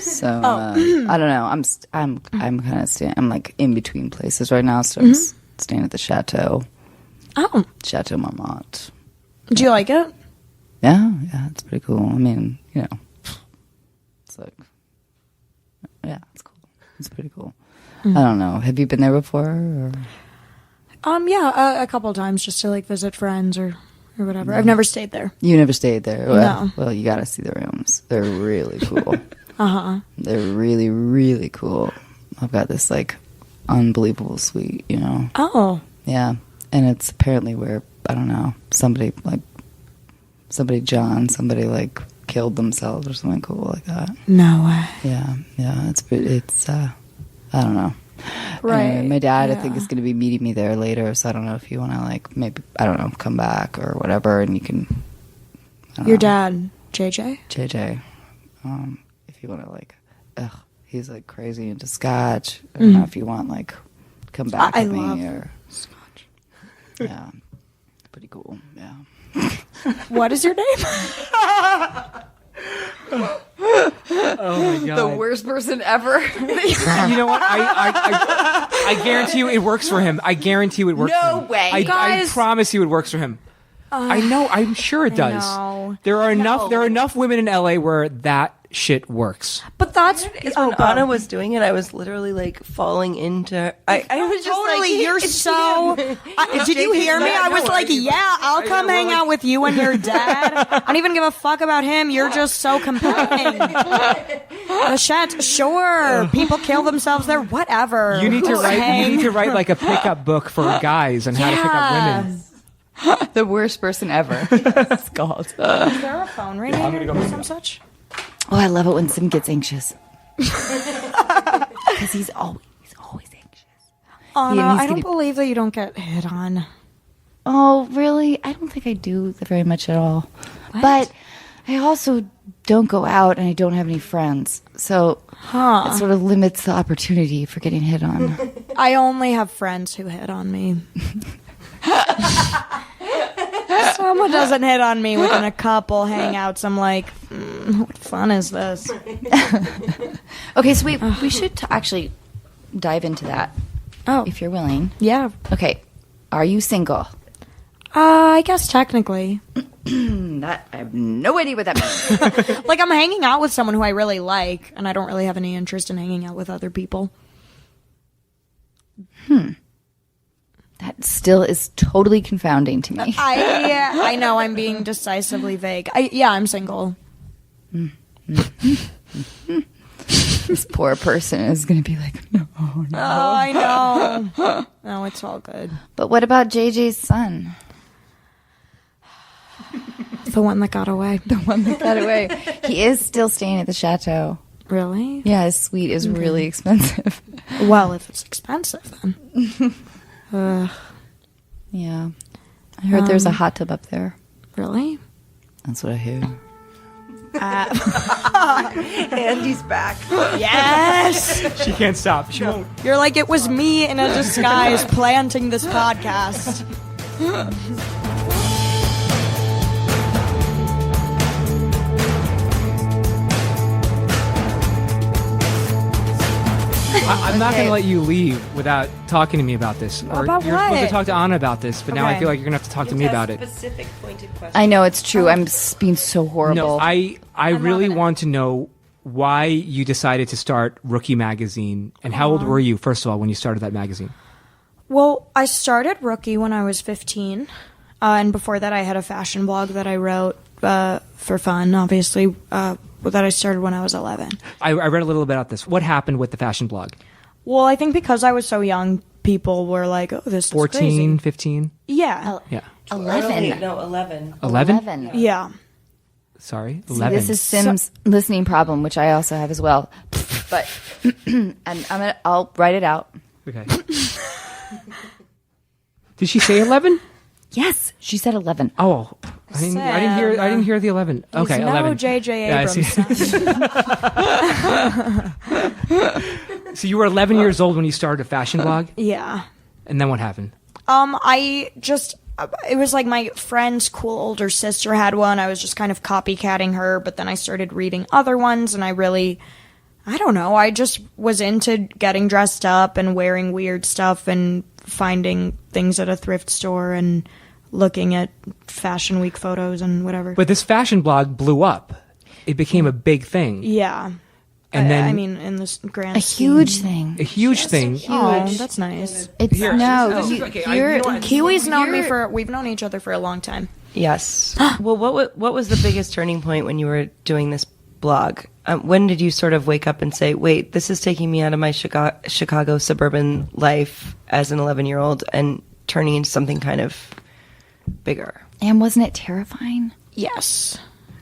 So I don't know. I'm kind of I'm like in between places right now. So I'm staying at the Chateau. Oh, Chateau Marmont. do you like it? Yeah, it's pretty cool. I mean, it's like, yeah, it's cool. It's pretty cool. I don't know. Have you been there before? Or? Yeah, a couple of times just to like visit friends or whatever. I've never stayed there. You never stayed there? No. Well, you got to see the rooms. They're really cool. Uh-huh. They're really, really cool. I've got this like unbelievable suite, Oh. Yeah. And it's apparently where, I don't know, somebody killed themselves or something cool like that. No way. Yeah, it's I don't know. Right. Anyway, my dad, I yeah. think, is going to be meeting me there later, so I don't know if you want to, like, maybe, I don't know, come back or whatever, and you can... Your dad, JJ? JJ. If you want to, like... he's, like, crazy into scotch. I don't know if you want, like, come back with me or... Scotch. Yeah. Pretty cool, yeah. What is your name? Oh my god. The worst person ever. You know what? I guarantee you it works for him. I guarantee you it works for him. No way. I Guys. promise you it works for him. I know. I'm sure it does. know. There are enough women in LA where that shit works. But that's... When Anna was doing it, I was literally like falling into. I was just Totally, like, you're it's so... him. did you hear me? I was like, yeah, I'll come hang out with you and your dad. I don't even give a fuck about him. You're just so compelling. The Chat, sure. People kill themselves there, whatever. You need to write. Hang. You need to write like a pickup book for guys on how to pick up women. The worst person ever. It's called. Is there a phone ringing or some such? Oh, I love it when Sim gets anxious. Because he's always anxious. Oh, He no, needs I to don't be- believe that you don't get hit on. Oh, really? I don't think I do very much at all. But I also don't go out and I don't have any friends. So it sort of limits the opportunity for getting hit on. I only have friends who hit on me. Someone doesn't hit on me within a couple hangouts. I'm like, what fun is this? Okay, so we should actually dive into that. Oh, If you're willing. yeah. Okay. Are you single? I guess technically. That I have no idea what that means. Like, I'm hanging out with someone who I really like, and I don't really have any interest in hanging out with other people. That still is totally confounding to me. I know I'm being decisively vague. I'm single. This poor person is going to be like, no. Oh, I know. No, it's all good. But what about JJ's son? The one that got away. The one that got away. He is still staying at the Chateau. Really? Yeah, his suite is really expensive. Well, if it's expensive, then. Yeah. I heard there's a hot tub up there. Really? That's what I hear. Andy's back. Yes! She can't stop. She won't. You're like, it was me in a disguise planting this podcast. I'm not going to let you leave without talking to me about this. Or About you're supposed to what? talk to Anna about this, but now I Okay. feel like you're going to have to talk to me about it. Specific pointed question. I know, it's true. I'm being so horrible. No, I really loving it. want to know why you decided to start Rookie Magazine, and how old were you, first of all, when you started that magazine? Well, I started Rookie when I was 15. And before that, I had a fashion blog that I wrote for fun, obviously, that I started when I was 11. I read a little bit about this. What happened with the fashion blog? Well, I think because I was so young, people were like, oh, this is 14, crazy. 15? Yeah. Yeah. 11. No, 11. 11? Yeah. Sorry, See, 11. this is Sim's listening problem, which I also have as well. But I'll write it out. Okay. Did she say 11? Yes, she said 11. Oh, I didn't hear the 11. Okay, He's 11. no J.J. Yeah, I see. Abrams. So you were 11 years old when you started a fashion blog, Yeah. and then what happened? It was like my friend's cool older sister had one. I was just kind of copycatting her, but then I started reading other ones, and I I don't know. I just was into getting dressed up and wearing weird stuff and finding things at a thrift store and looking at Fashion Week photos and whatever. But this fashion blog blew up. It became a big thing. Yeah. And then I mean, in this grand A huge thing. a huge thing. Oh, that's nice. It's Here. no. Oh, you- okay, you're- you know what? Kiwi's known me for, we've known each other for a long time. Yes. Well, what was the biggest turning point when you were doing this blog? When did you sort of wake up and say, wait, this is taking me out of my Chicago suburban life as an 11-year-old and turning into something kind of bigger? And wasn't it terrifying? Yes.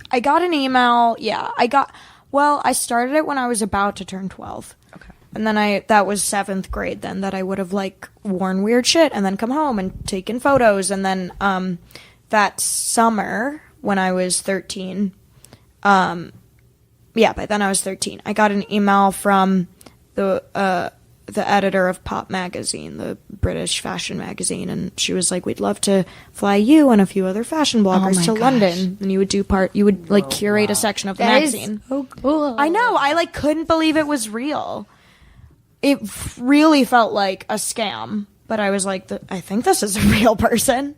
I got an email. Yeah. I started it when I was about to turn 12. Okay. And then that was 7th grade then, that I would have like worn weird shit and then come home and taken photos. And then that summer when I was 13, by then I was 13, I got an email from the editor of Pop Magazine, the British fashion magazine, and she was like, we'd love to fly you and a few other fashion bloggers my to gosh. London, and you would like curate a section of the magazine. so cool. I know, I like couldn't believe it was real. It really felt like a scam, but I was like, I think this is a real person.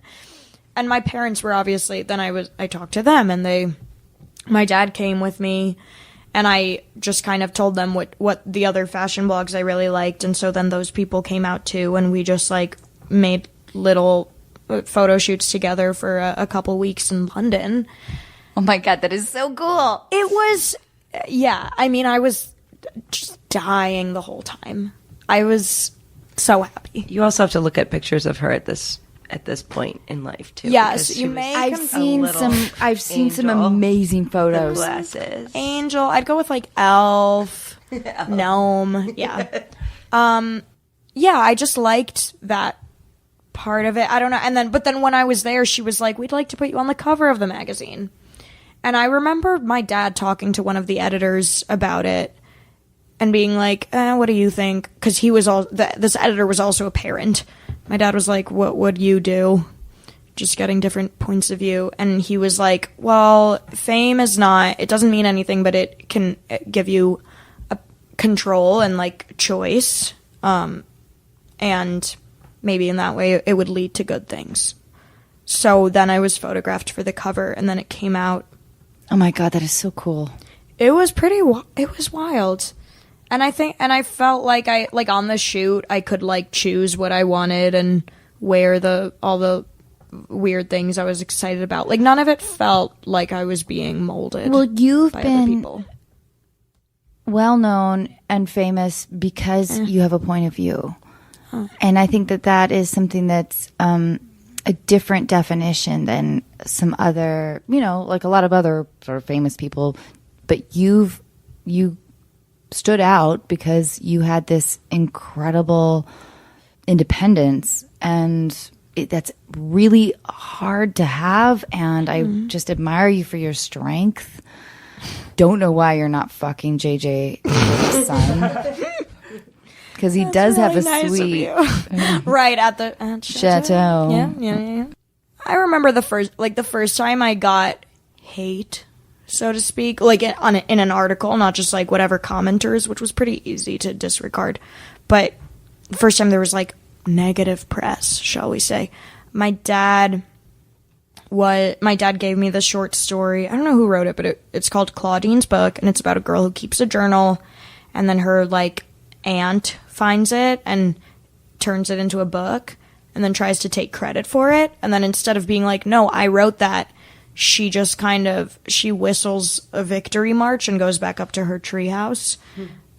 And my parents were obviously, then I talked to them, and my dad came with me, and I just kind of told them what the other fashion blogs I really liked. And so then those people came out too, and we just like made little photo shoots together for a couple weeks in London. Oh my God, that is so cool. It was, yeah, I mean, I was just dying the whole time. I was so happy. You also have to look at pictures of her at this point in life too. Yes, because you she was may. I've seen some angel. amazing the photos. glasses. Angel. I'd go with like elf, gnome. Yeah. Yeah, I just liked that part of it. I don't know. But then when I was there, she was like, we'd like to put you on the cover of the magazine. And I remember my dad talking to one of the editors about it and being like, what do you think? Because this editor was also a parent. My dad was like, what would you do? Just getting different points of view. And he was like, well, fame is not, it doesn't mean anything, but it can give you a control and like choice. And maybe in that way it would lead to good things. So then I was photographed for the cover, and then it came out. Oh my God, that is so cool. It was it was wild. And I felt like on the shoot, I could like choose what I wanted and wear all the weird things I was excited about. Like none of it felt like I was being molded. Well, you've by other been people. well known and famous because you have a point of view. And I think that is something that's a different definition than some other, like a lot of other sort of famous people. But you stood out because you had this incredible independence, and that's really hard to have. And I just admire you for your strength. Don't know why you're not fucking JJ Abrams' son. Because he does have a nice of sweet you. Right at the chateau. Yeah. I remember the first time I got hate, so to speak, like in an article, not just like whatever commenters, which was pretty easy to disregard. But the first time there was like negative press, shall we say. My dad gave me the short story. I don't know who wrote it, but it's called Claudine's Book, and it's about a girl who keeps a journal, and then her like aunt finds it and turns it into a book and then tries to take credit for it. And then instead of being like, no, I wrote that, she just she whistles a victory march and goes back up to her treehouse.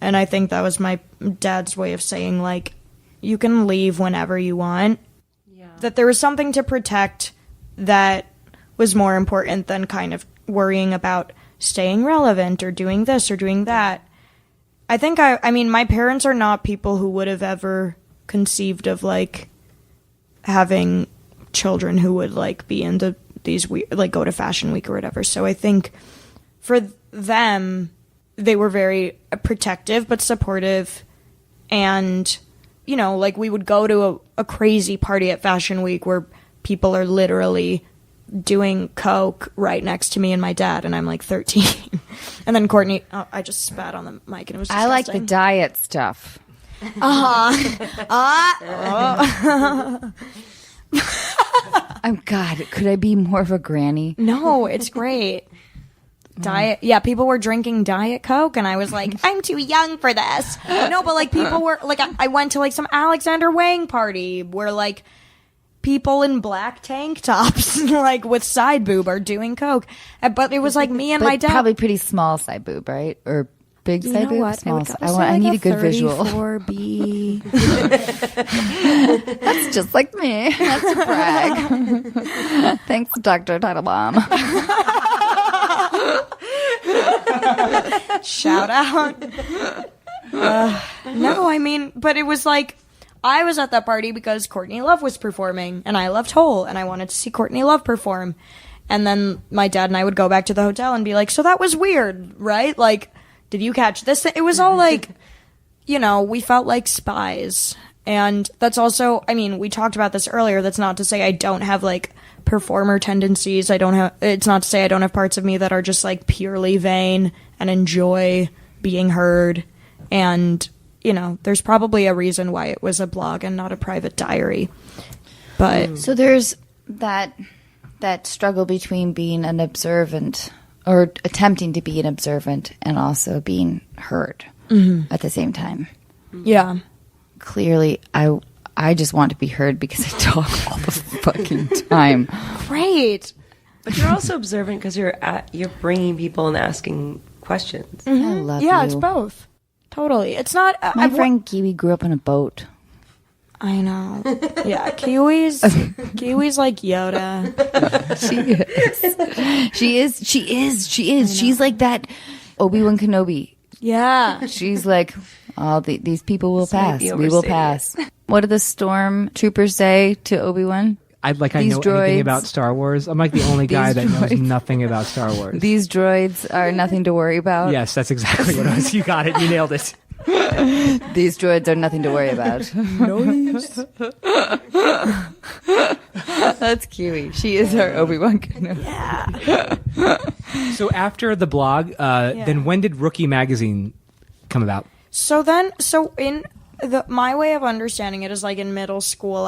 And I think that was my dad's way of saying, like, you can leave whenever you want. Yeah. That there was something to protect that was more important than kind of worrying about staying relevant or doing this or doing that. I think I mean, my parents are not people who would have ever conceived of, like, having children who would, like, be into these, like, go to Fashion Week or whatever. So I think for them, they were very protective but supportive. And, like, we would go to a crazy party at Fashion Week where people are literally doing coke right next to me and my dad, and I'm like 13. And then Courtney, I just spat on the mic and it was disgusting. I like the diet stuff. God, could I be more of a granny? No, it's great. Diet, yeah, people were drinking Diet Coke, and I was like, I'm too young for this. No, but like people were like, I went to like some Alexander Wang party where like people in black tank tops, like with side boob, are doing coke. But it was like me and my dad. Probably pretty small side boob, right? Or big You side know boob? what? Small. I need a good visual. 34B. That's just like me. That's a brag. Thanks, Dr. Title Bomb. Shout out. No, I mean, but it was like, I was at that party because Courtney Love was performing, and I loved Hole, and I wanted to see Courtney Love perform. And then my dad and I would go back to the hotel and be like, so that was weird, right? Like, did you catch this? It was all like, you know, we felt like spies. And that's also, I mean, we talked about this earlier. That's not to say I don't have like performer tendencies. It's not to say I don't have parts of me that are just like purely vain and enjoy being heard. And, you know, there's probably a reason why it was a blog and not a private diary. But so there's that struggle between being an observant or attempting to be an observant and also being heard at the same time. yeah. Clearly, I just want to be heard because I talk all the fucking time. Great. But you're also observant because you're bringing people and asking questions. I love you. Yeah, it's both. Totally. It's not. My friend Kiwi grew up on a boat. I know. Yeah, Kiwi's like Yoda. She is. She's like that Obi-Wan Kenobi. Yeah. She's like, these people will pass. might be We will overstating pass. What did the stormtroopers say to Obi-Wan? I know anything droids- about Star Wars. I'm like the only guy that knows droids- nothing about Star Wars. These droids are nothing to worry about. Yes, that's exactly what it was. You got it. You nailed it. These droids are nothing to worry about. That's Kiwi. She is our Obi-Wan Kenobi. So after the blog, then when did Rookie Magazine come about? So in my way of understanding it is like in middle school,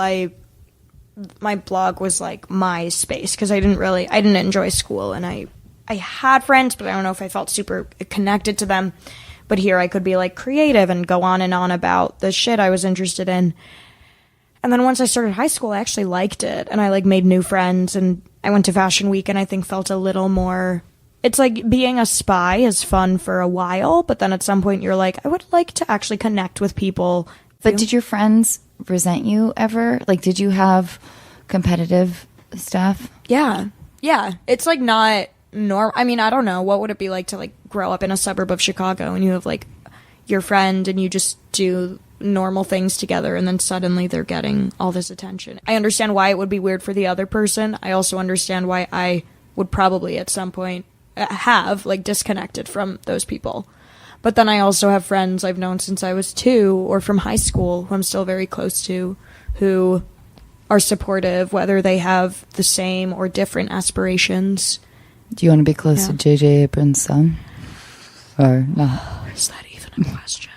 my blog was like my space because I didn't enjoy school, and I had friends, but I don't know if I felt super connected to them. But here I could be like creative and go on and on about the shit I was interested in. And then once I started high school, I actually liked it, and I like made new friends, and I went to Fashion Week, and I think felt a little more. It's like being a spy is fun for a while, but then at some point you're like, I would like to actually connect with people. But did your friends resent you ever? Like, did you have competitive stuff? Yeah. It's like not normal. I mean, I don't know. What would it be like to like grow up in a suburb of Chicago and you have like your friend and you just do normal things together and then suddenly they're getting all this attention. I understand why it would be weird for the other person. I also understand why I would probably at some point have like disconnected from those people. But then I also have friends I've known since I was 2 or from high school who I'm still very close to, who are supportive, whether they have the same or different aspirations. Do you want to be close to J.J. Abrams' son? Or not? Is that even a question?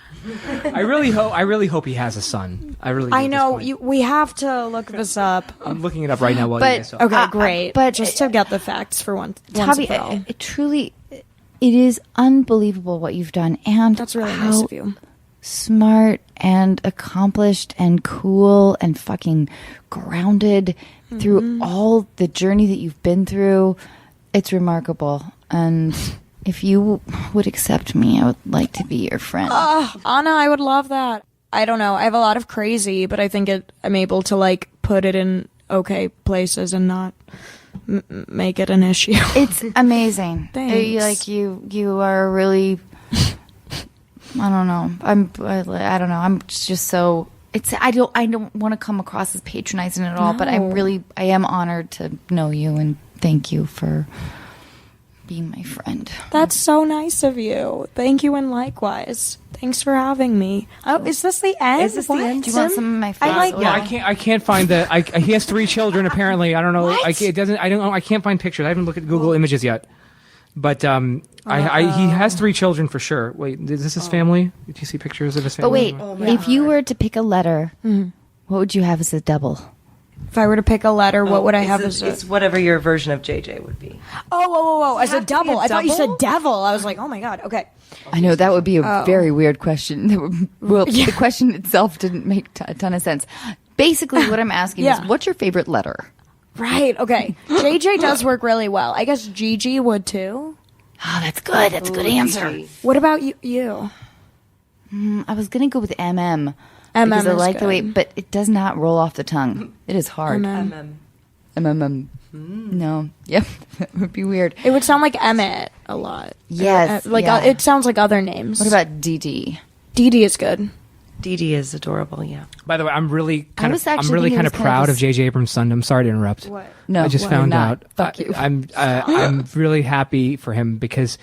I really hope he has a son. I know. We have to look this up. I'm looking it up right now while But- you guys talk. Okay, great. but- just to get the facts for once Tavi, and for all. it is unbelievable what you've done. And That's really how nice of you. smart and accomplished and cool and fucking grounded through all the journey that you've been through. It's remarkable. And if you would accept me, I would like to be your friend. Anna, I would love that. I don't know. I have a lot of crazy, but I think I'm able to like put it in okay places and not make it an issue. It's amazing. Thanks. You are really. I don't know. I don't know. I'm just so. I don't want to come across as patronizing at all, but I am honored to know you and thank you for being my friend. That's so nice of you. Thank you, and likewise. Thanks for having me. Oh, is this the end? Is this the end? Do you want some of my I like- face? Well, I can't find he has 3 children apparently. I don't know. I don't know. I can't find pictures. I haven't looked at Google Images yet. But he has 3 children for sure. Wait, is this his family? Did you see pictures of his family? But wait, if you were to pick a letter, what would you have as a double? If I were to pick a letter, what would I have as a... It's whatever your version of JJ would be. Oh, as a double. I thought you double? said devil. I was like, oh my God, okay. I know that would be a very weird question. Well, the question itself didn't make a ton of sense. Basically, what I'm asking is, what's your favorite letter? Right, okay. JJ does work really well. I guess Gigi would too. Oh, that's good. That's a good answer. What about you? I was going to go with MM. MM because I is like the way, good. but it does not roll off the tongue. It is hard. MM. No. Yep. That would be weird. It would sound like Emmett a lot. Yes. It sounds like other names. What about DD? Dee is good. Dee Dee is adorable, yeah. By the way, I'm really kind was actually thinking it was kinda proud of just- J.J. Abrams' son. I'm sorry to interrupt. What? No, I just you're found not. out. Fuck you. I'm really happy for him because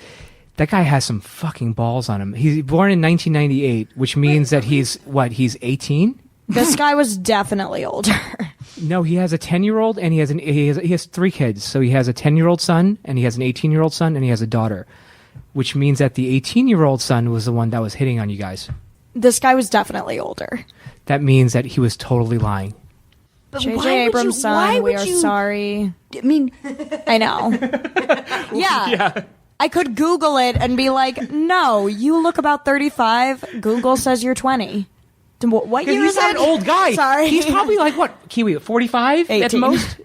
that guy has some fucking balls on him. He's born in 1998, which means that he's 18? This guy was definitely older. No, he has a 10-year-old and he has 3 kids. So he has a 10-year-old son and he has an 18-year-old son and he has a daughter, which means that the 18-year-old son was the one that was hitting on you guys. This guy was definitely older. That means that he was totally lying. But JJ Abrams' son, we are sorry. I mean, I know. Yeah. I could Google it and be like, no, you look about 35. Google says you're 20. What year He's is that? an old guy. Sorry. He's probably like, what, Kiwi, 45 at 18. most?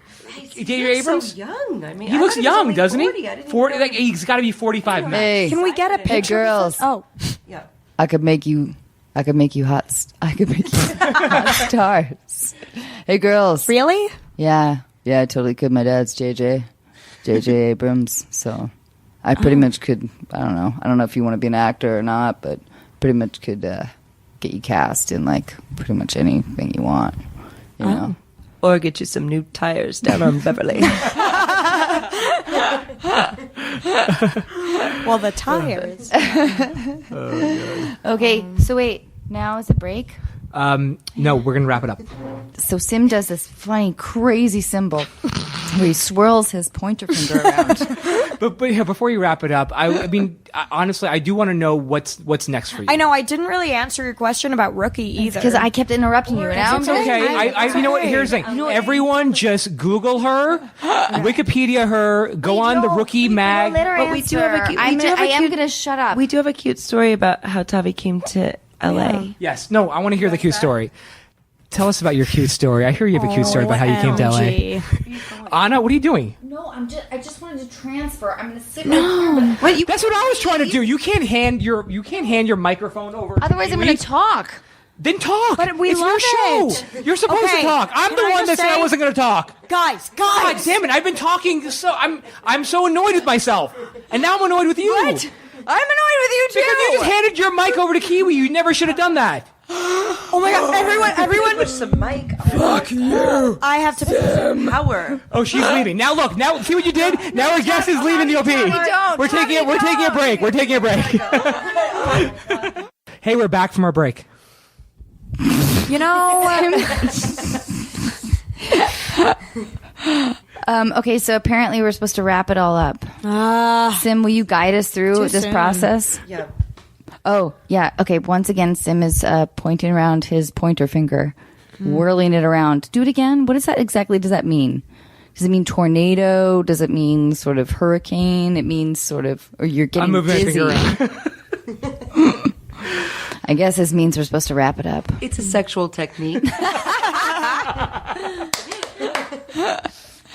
J.J. Abrams? So young. I mean, He I looks thought young, was doesn't only he? 40. I didn't 40, know. like, he's got to be 45 max. hey, Can we get a picture? girls. Oh, Yeah. I could make you hot. I could make you hot stars. Hey, girls. really? Yeah, I totally could. My dad's JJ Abrams, so I pretty much could. I don't know if you want to be an actor or not, but pretty much could get you cast in like pretty much anything you want. You know. Or get you some new tires down on Beverly. Well, the tires. Okay, so wait. Now is a break. No, we're going to wrap it up. So Sim does this funny, crazy symbol where he swirls his pointer finger around. But yeah, before you wrap it up, I mean, honestly, I do want to know what's next for you. I know, I didn't really answer your question about Rookie either. Because I kept interrupting you. And now It's okay. You know what? Here's the thing. Everyone just Google her, Wikipedia her, go on the Rookie mag. But we do have a cute- we do have a I am cute- going to shut up. We do have a cute story about how Tavi came to LA. Yes. No, I want to hear the cute story. Tell us about your cute story. I hear you have a cute story about how you came to LA. OMG. Anna, what are you doing? No, I just wanted to transfer. I'm going to sit right here. Wait, that's what I was trying to do. You can't hand your microphone over. Otherwise, I'm going to talk. Then talk. But we it's love your show. it. You're supposed Okay, to talk. I'm can the I one just that said I say- wasn't going to talk. Guys, God damn it! I've been talking I'm so annoyed with myself, and now I'm annoyed with you. What? I'm annoyed with you too. Because you just handed your mic over to Kiwi. You never should have done that. Oh my god, everyone. Push some mic. Fuck you. I have to. Power. Oh, she's leaving. Now look. Now see what you did. Now our guest is leaving the OP. We're taking a break. We're taking a break. Hey, we're back from our break. You know. Okay, so apparently we're supposed to wrap it all up. Sim, will you guide us through Too this soon. process? Yeah. Oh, yeah. Okay, once again, Sim is pointing around his pointer finger, whirling it around. Do it again. What does that mean? Does it mean tornado? Does it mean sort of hurricane? It means sort of, or you're getting I'm moving dizzy. my finger around. I guess this means we're supposed to wrap it up. It's a sexual technique.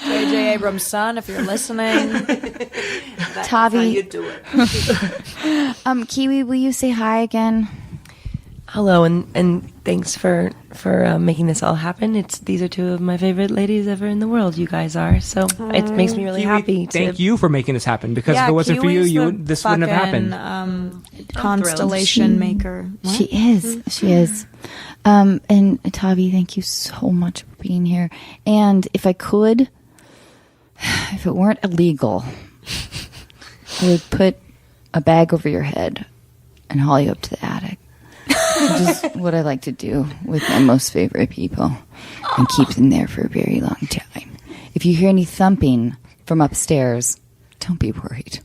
JJ Abrams' son, if you're listening. Tavi, How you do it. Kiwi, will you say hi again? Hello, and thanks for making this all happen. These are 2 of my favorite ladies ever in the world. You guys are, so it makes me really Kiwi, happy. thank you for making this happen. Because if it wasn't for you, this wouldn't have happened. Constellation maker. What? She is. And Tavi, thank you so much for being here. And if I could, if it weren't illegal, I would put a bag over your head and haul you up to the attic. Just what I like to do with my most favorite people and keep them there for a very long time. If you hear any thumping from upstairs, don't be worried.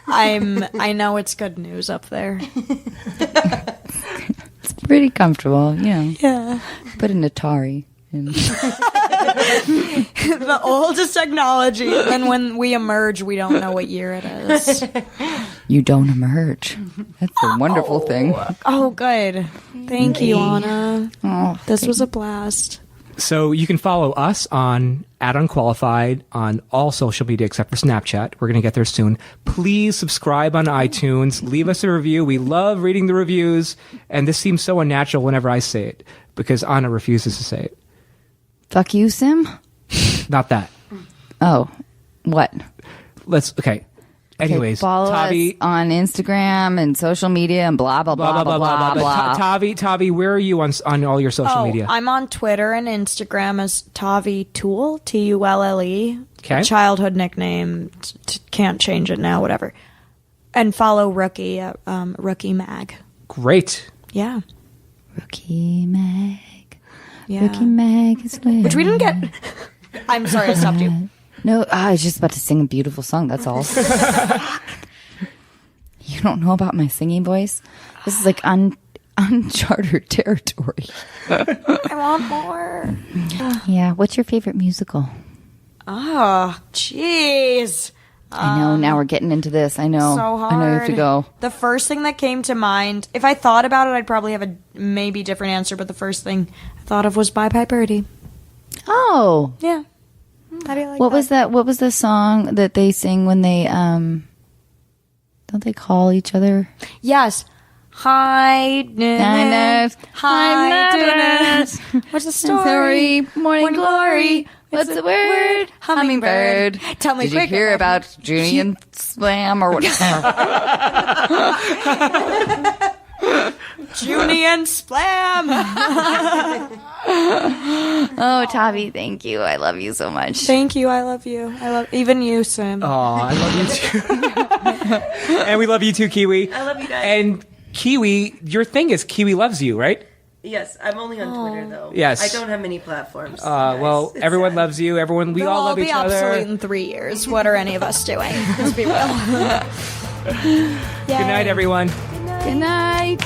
I know it's good news up there. It's pretty comfortable, you know. Yeah. Put an Atari in. The oldest technology. And when we emerge, we don't know what year it is. You don't emerge. That's a wonderful thing. Oh, good. Thank you, Anna. Oh, This was a blast. So you can follow us on @Unqualified on all social media except for Snapchat. We're going to get there soon. Please subscribe on iTunes. Leave us a review. We love reading the reviews. And this seems so unnatural whenever I say it because Anna refuses to say it. Fuck you, Sim? Not that. Oh, what? Okay. Anyways, follow Tavi, us on Instagram and social media and blah, blah, blah, blah, blah, blah. Tavi, where are you on all your social media? I'm on Twitter and Instagram as Tavi Tool, Tulle. Okay. Childhood nickname. Can't change it now, whatever. And follow Rookie at Rookie Mag. Great. Yeah. Rookie Mag. Yeah. Rookie Mag is where. Which we didn't get. I'm sorry, I stopped you. No, I was just about to sing a beautiful song, that's all. You don't know about my singing voice? This is like uncharted territory. I want more. Yeah, what's your favorite musical? Oh, jeez. I know, now we're getting into this. I know. So hard. I know you have to go. The first thing that came to mind, if I thought about it, I'd probably have a maybe different answer, but the first thing I thought of was Bye Bye Birdie. Oh. Yeah. How do you like What that? was that? What was the song that they sing when they don't they call each other? Yes. Hi, Diners. Hi, Diners. What's the story? Morning glory. What's the word? Hummingbird. Tell me Did you quick. hear about Junie and Slam or whatever? Junie and Splam. Oh, Tavi, thank you. I love you so much. Thank you. I love you. I love even you, Sim. Oh, I love you too. And we love you too, Kiwi. I love you guys. And Kiwi, your thing is Kiwi loves you, right? Yes, I'm only on Twitter though. Yes. I don't have many platforms. Well, It's everyone sad. loves you. Everyone, we They'll all love be each other. obsolete in 3 years. What are any of us doing? Let's be real. Good night, everyone. Good night.